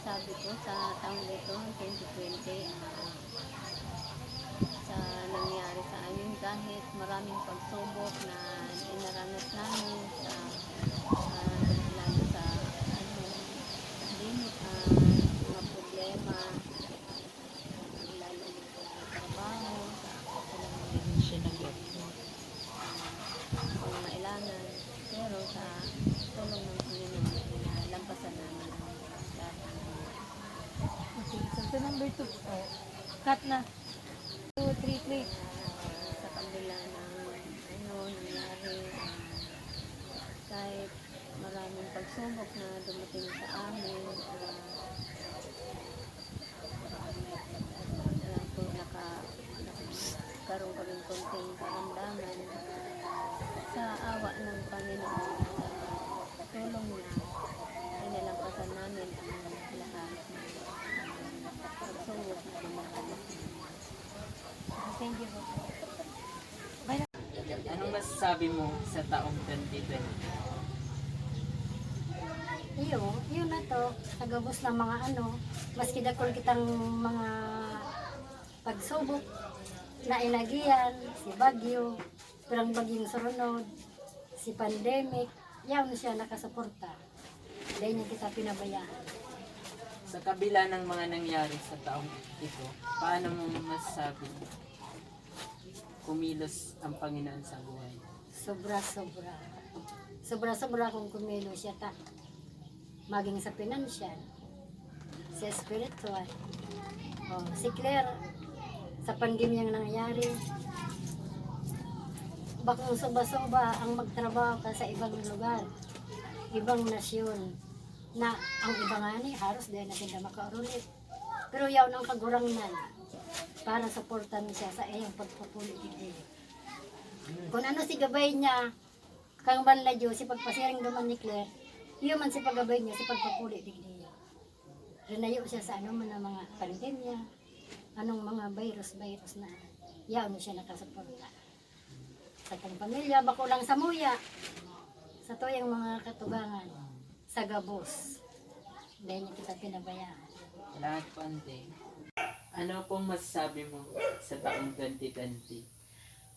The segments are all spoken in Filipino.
masasabi ko sa taong ito, 2020, sa nangyari sa amin kahit maraming pagsubok na inaranas namin sa lalo sa pandemic, mga problema, lalo sa trabaho, sa pangailangan. Pero sa tulong ng Panginoon, lampasan namin ang lahat ng Okay, so number 2. Oh, cut na. 2, 3, play. sa kabila ng nangyari, kahit maraming pagsubok na dumating sa amin, po nakaroon kami konting karamdaman sa awa ng Panginoon, sa tulong niya, ay nalampasan namin ang lahat ng pagsubok na dumaranas. Thank you po. Anong masasabi mo sa taong 2020? Yun na to, nagabos ng mga maski dakol kitang mga pagsubok na ilagian, si Bagyo, perang bagyong surunod, si pandemic, yaw na siya nakasuporta. Dahil niya kita pinabayaan. Sa kabila ng mga nangyari sa taong ito, paano mo masasabi kumilos ang Panginoon sa buhay? Sobra-sobra. Sobra-sobra kung kumilo siya maging sa pinansyal, sa spiritual. Si Claire, sa pandemyang nangyayari, bakong soba-soba ang magtrabaho ka sa ibang lugar, ibang nasyon, na ang iba nga ni halos dahil natin na makaurulit. Pero yaw ng kagurangnan para supportan siya sa iyang pagpupuli dito. Kung ano si gabay niya, kang banla Diyos, si pagpasiring duman ni Claire, yun man si paggabay niya, si pagpupuli dito. Rinayo siya sa man na mga pandemya, anong mga virus na yaw mo siya nakasuporta. Sa kong pamilya, bako lang sa muya, sa tuyang mga katugangan, sa gabos. Dahil niya kita pinabayaan. Salamat po, Ante. Ano pong masasabi mo sa taong 2020?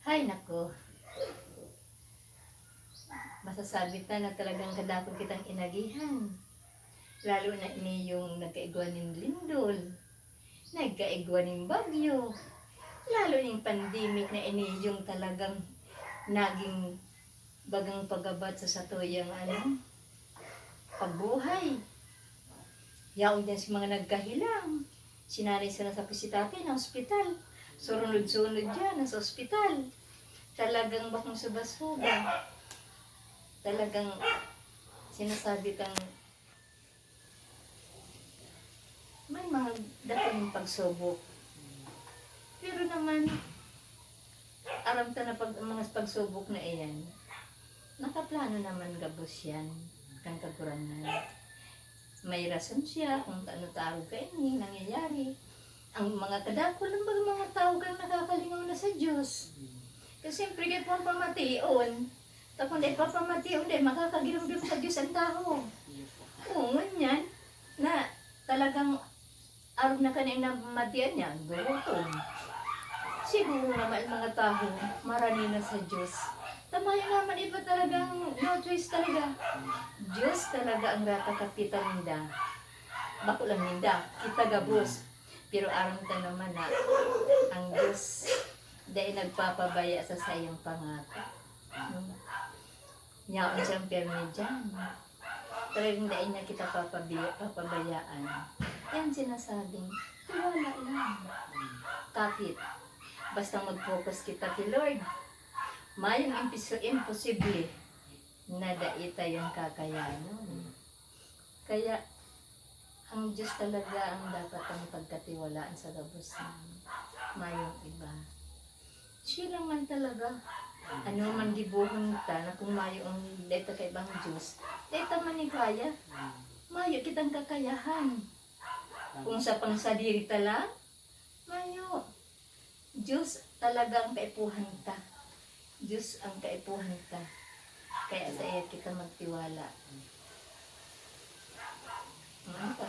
Hay nako. Masasabi ta na talagang kadako kitang inagihan. Lalo na ini yung nagkaigwan ng lindol, nagkaigwan ng bagyo, lalo yung pandemic na ini yung talagang naging bagang pagabat sa satuyang pagbuhay. Yaon din sa mga nagkahilang. Sinanay sila sa pisitati ng ospital. Surunod-sunod dyan sa ospital. Talagang bakong subasuba. Talagang sinasabi kang may mga dating pagsubok. Pero naman, alam ta na mga pagsubok na iyan, nakaplano naman gabos yan, kang kaguranan. May rason siya kung ano-tao ka ini, nangyayari. Ang mga kadako lang ba mga tao kang nakakalingaw na sa Diyos? Kasi siyempre kayo po pamation, tapos dahil papamation, dahil makakagilam-gilam sa Diyos ang tao. Oo, nganyan, na talagang araw na kanina matiyan niya, gutom. Siguro naman mga tao, marami na sa Diyos. Tamayo naman iba talagang no choice talaga. Diyos talaga ang ratakapitan ninda. Bako lang ninda, kita gabos. Pero aram ta naman na ang Diyos dahil nagpapabaya sa sayang pangako. Nyaon siyang permi dyan. Talagang dahil na kita papabayaan. Yan sinasabing, wala lang. Kapit. Basta mag-focus kita kay Lord. Mayang imposible na daita yung kakayanon. Kaya, ang Diyos talaga ang dapat ang pagkatiwalaan sa gabos ng mayong iba. Siya lang man talaga. Ano man gibuhon ta na kung mayo ang data kay ibang Diyos, data man ni kaya. Mayo kitang kakayahan. Kung sa pangsadiri tala, mayo. Diyos talaga ang kaipuhan ta. Diyos ang kaipuhan ta. Kaya sa iya kita magtiwala. Ano ka?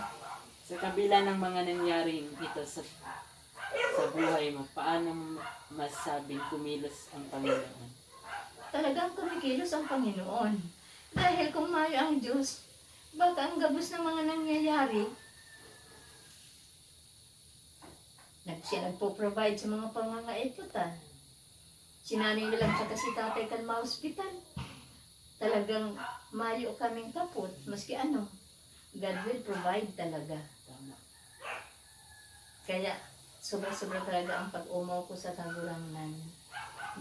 Sa kabila ng mga nangyaring ito sa buhay mo, paano mo masabing kumilos ang Panginoon? Talagang kumikilos ang Panginoon. Dahil kung mayo ang Diyos, baka ang gabos ng mga nangyayari, siya nagpo-provide sa mga pangangaiputan. Sinanay na lang sa si tatay kan ma-hospital. Talagang mayo kaming kaput, maski ano. God will provide talaga. Tama. Kaya sobra-sobra talaga ang pag-umaw ko sa kagurangan.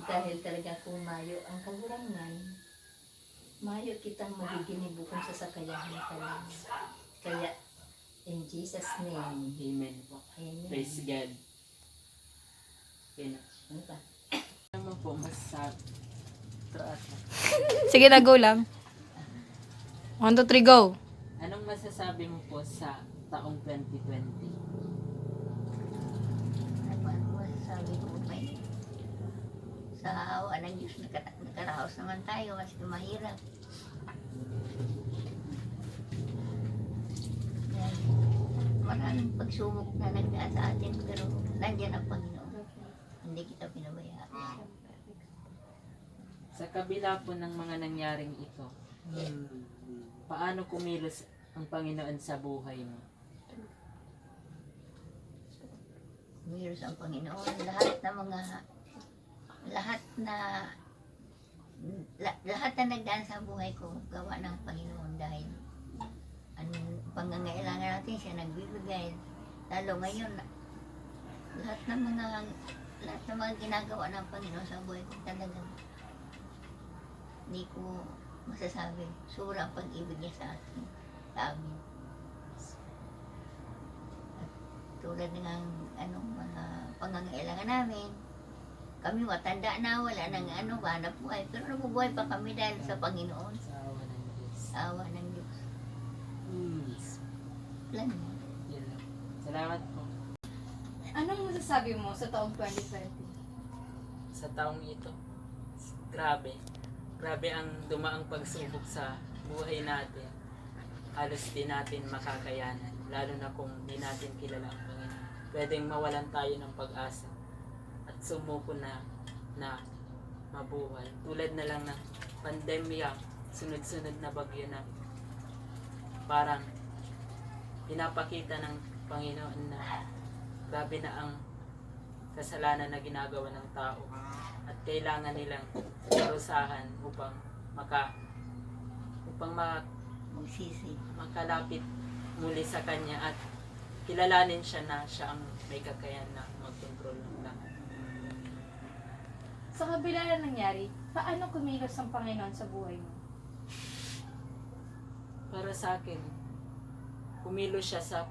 Dahil talaga kung mayo ang kagurangan, mayo kitang magiginibukong sa sakayahan talaga. Kaya, in Jesus' name, Amen po. Amen. Praise God. Okay na. Ano pa? Ano mo po masasabi? Ito ata. Sige na, go lang. 1, 2, 3, go. Anong masasabi mo po sa taong 2020? Ano masasabi ko may sa awa ng Diyos nakaraos naman tayo kasi mahirap. Yan. Maraming pagsubok na nagdaan sa atin pero nandiyan ang Panginoon. Hindi kita pinabayaan. Sa kabila po ng mga nangyaring ito, paano kumilos ang Panginoon sa buhay mo? Umiros ang Panginoon. Lahat na nagdaan sa buhay ko, gawa ng Panginoon dahil anong pangangailangan natin siya nagbibigay. Lalo ngayon, lahat ng mga ginagawa ng Panginoon sa buhay ko talagang hindi ko masasabi. Sobra ang pag-ibig niya sa atin, sa amin. At tulad ng mga pangangailangan namin, kami matanda na, wala nang hanap buhay. Pero nabubuhay pa kami dahil sa Panginoon. Sa awa ng Diyos. Sa awa ng Diyos. Plan mo. Yun lang. Salamat po. Anong masasabi mo sa taong 2020? Sa taong ito, grabe. Grabe ang dumaang pagsubok sa buhay natin. Halos di natin makakayanan. Lalo na kung di natin kilala ang Panginoon. Pwedeng mawalan tayo ng pag-asa. At sumuko na mabuhay. Tulad na lang ng pandemya, sunod-sunod na bagyo na parang pinapakita ng Panginoon na grabe na ang kasalanan na ginagawa ng tao at kailangan nilang parusahan upang Magsisi. makalapit muli sa Kanya at kilalanin siya na siya ang may kakayahan na magkontrol ng lahat. Sa kabila na nangyari, paano kumilos ang Panginoon sa buhay mo? Para sa akin, kumilos siya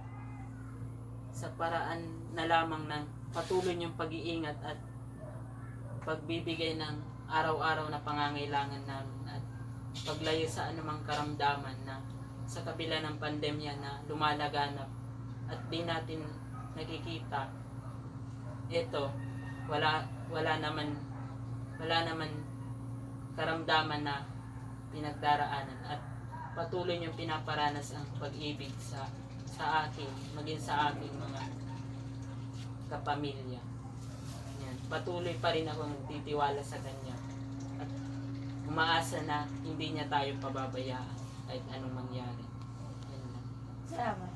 sa paraan na lamang ng patuloy niyang pag-iingat at pagbibigay ng araw-araw na pangangailangan namin at paglayo sa anumang karamdaman na sa kabila ng pandemya na lumalaganap at di natin nakikita. Ito, wala naman karamdaman na pinagdaraanan at patuloy niyang pinaparanas ang pag-ibig sa akin, maging sa aking mga kapamilya. Yan. Patuloy pa rin ako nagtitiwala sa Kanya at umaasa na hindi niya tayo pababayaan kahit anong mangyari. Yan lang. Salamat.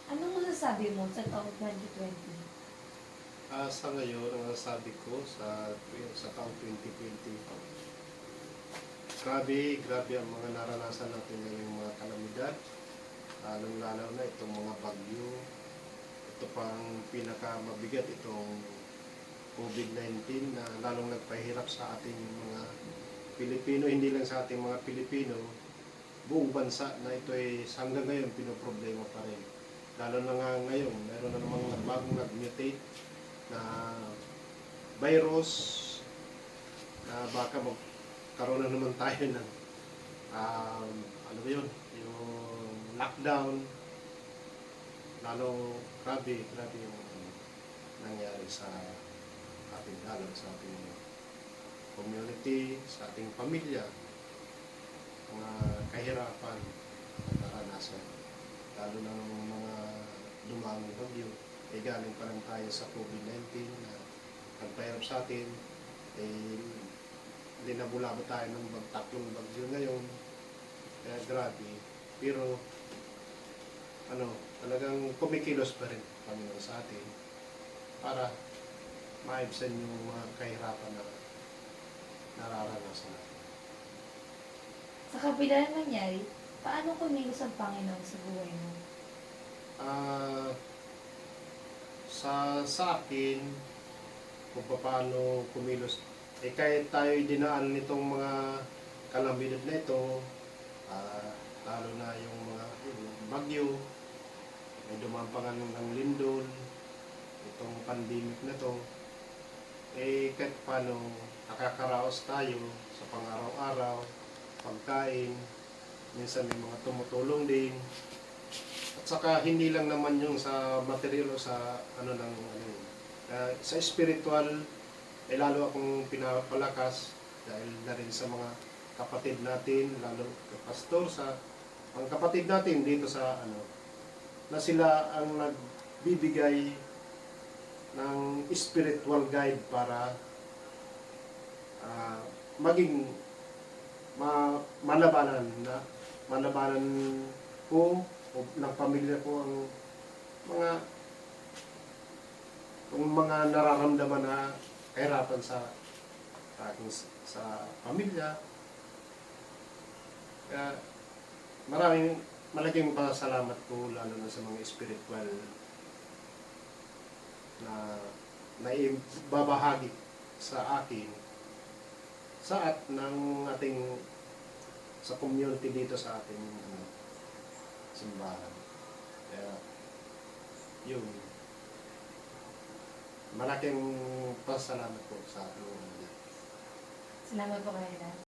Anong masasabi mo sa taong 2020? Sa ngayon, ang nasabi ko sa taong 2020, grabe ang mga naranasan natin ngayong mga kalamidad, lalong-lalo na itong mga bagyo. Ito pang pinakamabigat, itong COVID-19 na lalong nagpahirap sa ating mga Pilipino, hindi lang sa ating mga Pilipino, buong bansa na ito ay hanggang ngayon pinoproblema pa rin. Lalo na nga ngayon, meron na namang bagong nag-mutate na virus na baka magkaroon na naman tayo ng ano ba yun, yung lockdown. Lalong grabe yung nangyari sa ating lalo sa ating community, sa ating pamilya, mga kahirapan na naranasan. lalo na ng mga dumaming bagyo. Eh galing pa lang tayo sa COVID-19 na nagpahirap sa atin. Eh, hindi na bulaba tayo ng tatlong bagyo ngayon. Kaya grabe. Pero, talagang kumikilos pa rin Panginoon sa atin para maibsan yung mga kahirapan na nararanasan natin. Sa kabila ng nangyari, paano kumilos ang Panginoon sa buhay mo? Sa akin, kung paano kumilos, kahit tayo dinaan nitong mga kalamidad na ito, lalo na yung mga bagyo, may dumaan pa nga ng lindol, itong pandemic na to, kahit paano nakakaraos tayo sa pang-araw-araw, pagkain, minsan may mga tumutulong din. At saka hindi lang naman yung sa material o sa sa spiritual, lalo akong pinapalakas dahil na rin sa mga kapatid natin, lalo pastor, sa mga kapatid natin dito sa na sila ang nagbibigay ng spiritual guide para maging malabanan ko o ng pamilya ko ang mga nararamdaman na kahirapan sa aking sa pamilya. Kaya malaking pasalamat ko lalo na sa mga spiritual na naibabahagi sa akin sa ng ating sa community dito sa ating simbahan. Kaya yun, malaking pasalamat po sa ating Salamat po kayo na.